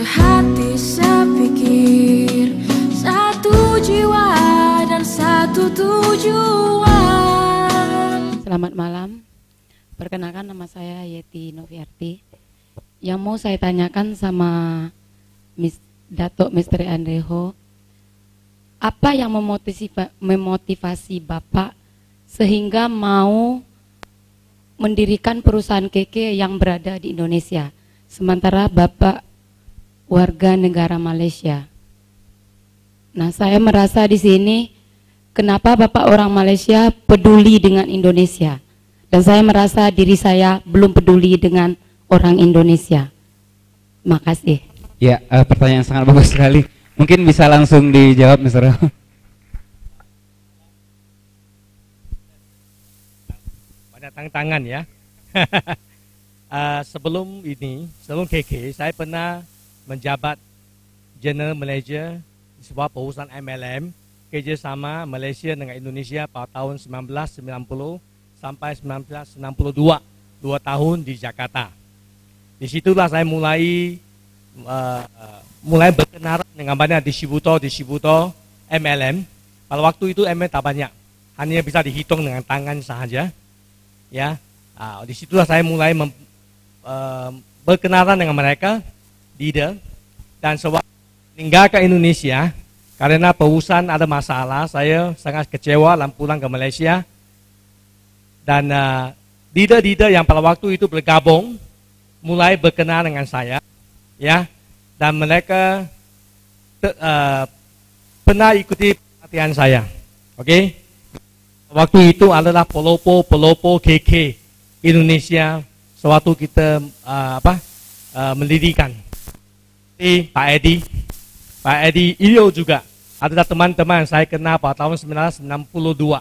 Sehati sepikir, satu jiwa dan satu tujuan. Selamat malam, perkenalkan nama saya Yeti Noviarti. Yang mau saya tanyakan sama Datuk Misteri Andreho, apa yang memotivasi Bapak sehingga mau mendirikan perusahaan KK yang berada di Indonesia, sementara Bapak warga negara Malaysia? Nah, saya merasa di sini kenapa Bapak orang Malaysia peduli dengan Indonesia, dan saya merasa diri saya belum peduli dengan orang Indonesia. Makasih. Ya, pertanyaan sangat bagus sekali. Mungkin bisa langsung dijawab, Mr. Banyak tangan ya. Sebelum KK, saya pernah menjabat General Manager di sebuah perusahaan MLM kerjasama Malaysia dengan Indonesia pada tahun 1990 sampai 1992, 2 tahun di Jakarta. Disitulah saya mulai berkenalan dengan banyak distributor MLM. Pada waktu itu MLM tak banyak, hanya bisa dihitung dengan tangan sahaja. Ya, disitulah saya mulai berkenalan dengan mereka, leader, dan sewaktu meninggalkan Indonesia karena perusahaan ada masalah, saya sangat kecewa dan pulang ke Malaysia. Dan leader-leader yang pada waktu itu bergabung mulai berkenalan dengan saya, ya, dan mereka pernah ikuti pelatihan saya, oke? Waktu itu adalah pelopo KK Indonesia sewaktu kita mendirikan. Pak Edi Ilio juga adalah teman-teman saya kenal pada tahun 1992.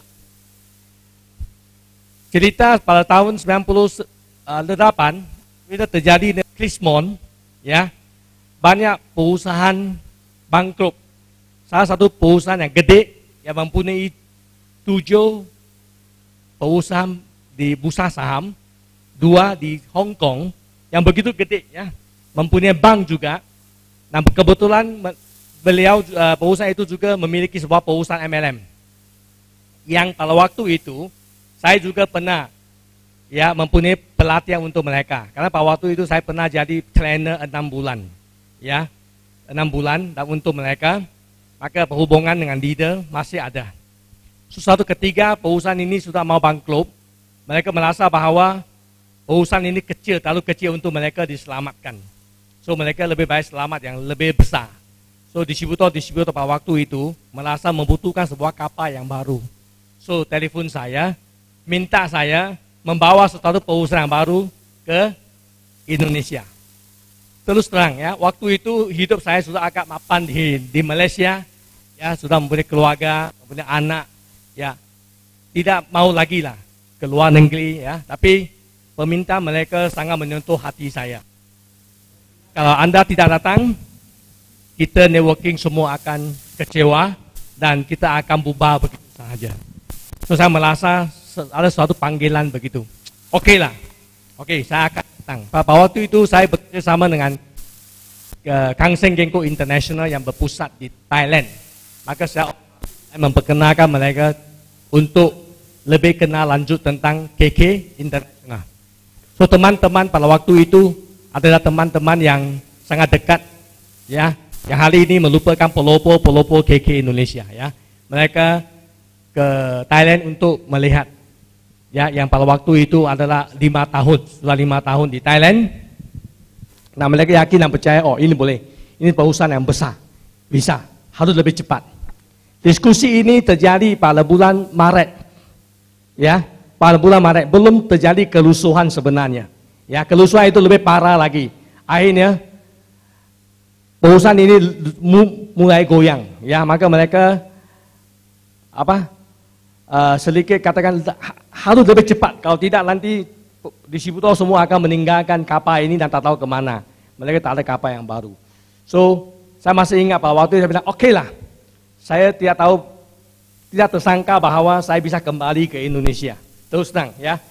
Cerita pada tahun 98 itu terjadi di Krismon, ya, banyak perusahaan bangkrut. Salah satu perusahaan yang gede yang mempunyai 7 perusahaan di bursa saham, 2 di Hong Kong yang begitu gede, ya, mempunyai bank juga. Nah, kebetulan beliau perusahaan itu juga memiliki sebuah perusahaan MLM. Yang pada waktu itu saya juga pernah, ya, mempunyai pelatihan untuk mereka. Karena pada waktu itu saya pernah jadi trainer 6 bulan, ya, 6 bulan, dan untuk mereka, maka perhubungan dengan leader masih ada. Suatu ketika perusahaan ini sudah mau bangkrut, mereka merasa bahwa perusahaan ini kecil, terlalu kecil untuk mereka diselamatkan. So mereka lebih baik selamat yang lebih besar. So distributor pada waktu itu merasa membutuhkan sebuah kapal yang baru. So telepon saya, minta saya membawa suatu perusahaan yang baru ke Indonesia. Terus terang, ya, waktu itu hidup saya sudah agak mapan di Malaysia, ya, sudah mempunyai keluarga, mempunyai anak, ya, tidak mau lagi lah ke luar negeri, ya, tapi permintaan mereka sangat menyentuh hati saya. Kalau Anda tidak datang, kita networking semua akan kecewa dan kita akan bubar begitu saja. So saya merasa ada suatu panggilan begitu. Oke lah, oke, saya akan datang. Pada waktu itu saya bekerja sama dengan Kang Seng Genko International yang berpusat di Thailand. Maka saya memperkenalkan mereka untuk lebih kenal lanjut tentang KK International. So teman-teman pada waktu itu adalah teman-teman yang sangat dekat, ya, yang hari ini melupakan pelopo KK Indonesia, ya. Mereka ke Thailand untuk melihat, ya, yang pada waktu itu adalah 5 tahun, setelah 5 tahun di Thailand. Nah, mereka yakin dan percaya, oh ini boleh, ini perusahaan yang besar, bisa, harus lebih cepat. Diskusi ini terjadi pada bulan Maret, ya, pada bulan Maret belum terjadi kerusuhan sebenarnya. Ya, kerusuhan itu lebih parah lagi. Akhirnya perusahaan ini mulai goyang, ya, maka mereka sedikit katakan harus lebih cepat. Kalau tidak nanti distributor semua akan meninggalkan kapal ini dan tak tahu kemana. Mereka tak ada kapal yang baru. So saya masih ingat pada waktu itu saya bilang, oke lah, saya tidak tersangka bahwa saya bisa kembali ke Indonesia. Terus terang, ya.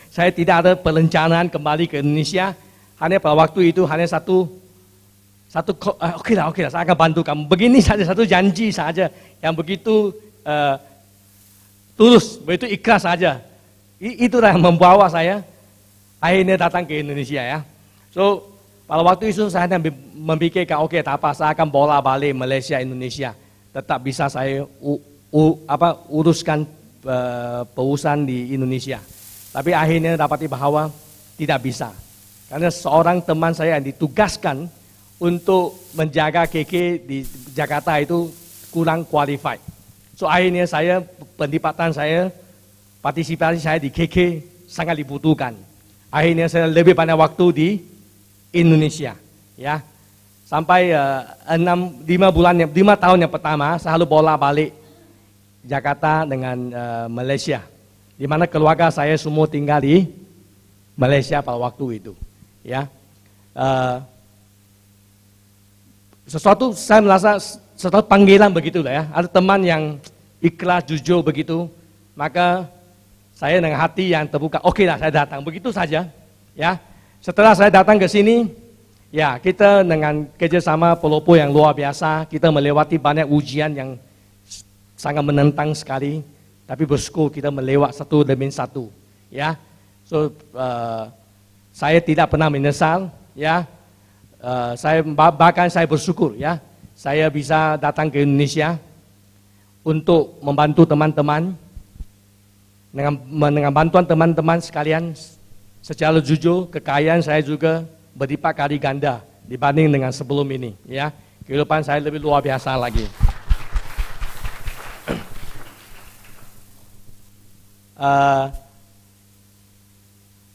Saya tidak ada perencanaan kembali ke Indonesia, hanya pada waktu itu hanya satu Oke lah, saya akan bantu kamu. Begini saja, satu janji saja yang begitu tulus, begitu ikhlas saja. Itulah yang membawa saya akhirnya datang ke Indonesia ya. So pada waktu itu saya memikirkan, oke, tak apa, saya akan bola balik Malaysia, Indonesia, tetap bisa saya uruskan perusahaan di Indonesia. Tapi akhirnya dapati bahwa tidak bisa, karena seorang teman saya yang ditugaskan untuk menjaga KK di Jakarta itu kurang qualified. So akhirnya saya, pendapatan saya, partisipasi saya di KK sangat dibutuhkan. Akhirnya saya lebih banyak waktu di Indonesia, ya. Sampai 5 tahun yang pertama saya selalu bola balik Jakarta dengan Malaysia, di mana keluarga saya semua tinggal di Malaysia pada waktu itu, ya. Sesuatu saya merasa sesuatu panggilan begitulah ya. Ada teman yang ikhlas, jujur begitu, maka saya dengan hati yang terbuka, oke lah, saya datang, begitu saja, ya. Setelah saya datang ke sini, ya, kita dengan kerjasama Pelopo yang luar biasa, kita melewati banyak ujian yang sangat menentang sekali, tapi bersyukur kita melewati satu demi satu, ya. So saya tidak pernah menyesal, ya. Bahkan saya bersyukur, ya, saya bisa datang ke Indonesia untuk membantu teman-teman. Dengan bantuan teman-teman sekalian, secara jujur kekayaan saya juga berlipat kali ganda dibanding dengan sebelum ini, ya. Kehidupan saya lebih luar biasa lagi.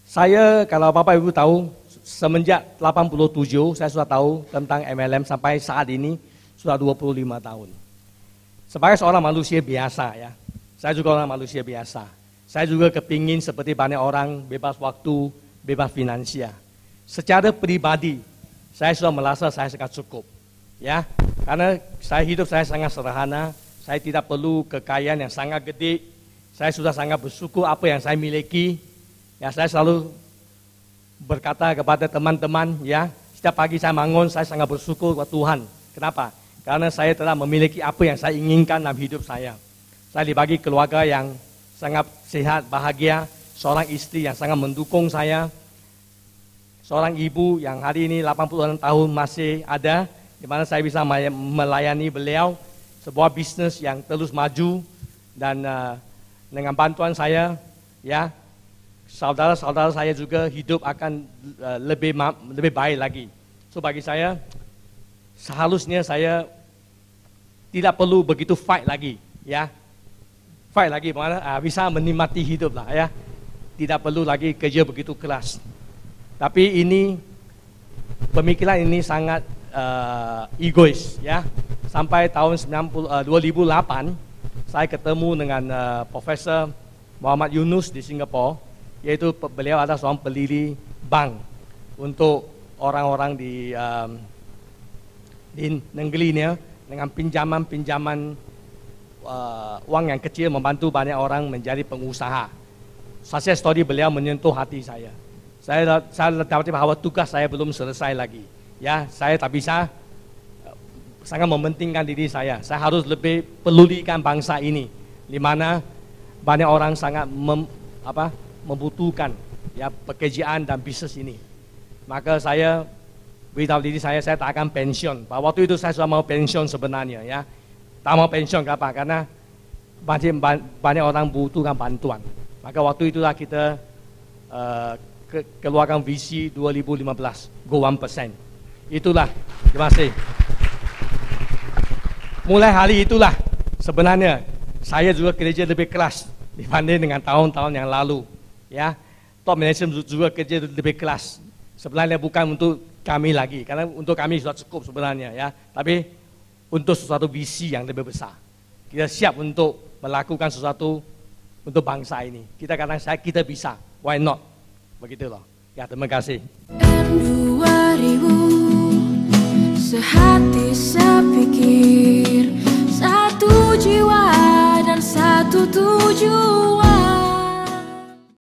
Saya, kalau Bapak Ibu tahu, semenjak 87 saya sudah tahu tentang MLM sampai saat ini sudah 25 tahun. Sebagai seorang manusia biasa, ya, saya juga orang manusia biasa. Saya juga kepingin seperti banyak orang, bebas waktu, bebas finansial. Secara pribadi, saya sudah merasa saya sangat cukup, ya, karena hidup saya sangat sederhana. Saya tidak perlu kekayaan yang sangat gede. Saya sudah sangat bersyukur apa yang saya miliki. Ya, saya selalu berkata kepada teman-teman, ya, setiap pagi saya bangun, saya sangat bersyukur kepada Tuhan. Kenapa? Karena saya telah memiliki apa yang saya inginkan dalam hidup saya. Saya dibagi keluarga yang sangat sehat, bahagia, seorang istri yang sangat mendukung saya, seorang ibu yang hari ini 86 tahun masih ada, di mana saya bisa melayani beliau, sebuah bisnis yang terus maju, dan dengan bantuan saya, ya, saudara-saudara saya juga hidup akan lebih baik lagi. So bagi saya, seharusnya saya tidak perlu begitu fight lagi, ya. Fight lagi, bisa menikmati hidup lah, ya. Tidak perlu lagi kerja begitu keras. Tapi ini, pemikiran ini sangat egois, ya. Sampai tahun 2008, saya ketemu dengan Profesor Muhammad Yunus di Singapura, yaitu beliau adalah seorang pendiri bank untuk orang-orang di negeri ini, dengan pinjaman uang yang kecil, membantu banyak orang menjadi pengusaha. Success story beliau menyentuh hati saya. Saya dapat bahwa tugas saya belum selesai lagi. Ya, saya tak bisa sangat mementingkan diri saya. Saya harus lebih pedulikan bangsa ini, di mana banyak orang sangat membutuhkan, ya, pekerjaan dan bisnis ini. Maka saya beritahu diri saya tak akan pensiun. Pada waktu itu saya sudah mau pensiun sebenarnya, ya. Tak mau pensiun, kenapa? Karena banyak orang butuhkan bantuan. Maka waktu itulah kita keluarkan visi 2015, Go 1%. Itulah, terima kasih. Mulai hari itulah sebenarnya saya juga kerja lebih keras dibanding dengan tahun-tahun yang lalu, ya. Top management juga kerja lebih keras. Sebenarnya bukan untuk kami lagi, karena untuk kami sudah cukup sebenarnya, ya. Tapi untuk sesuatu visi yang lebih besar. Kita siap untuk melakukan sesuatu untuk bangsa ini. Kita katakan kita bisa, why not? Begitu loh. Ya, terima kasih. N2000, sehati sepikir, satu jiwa dan satu tujuan.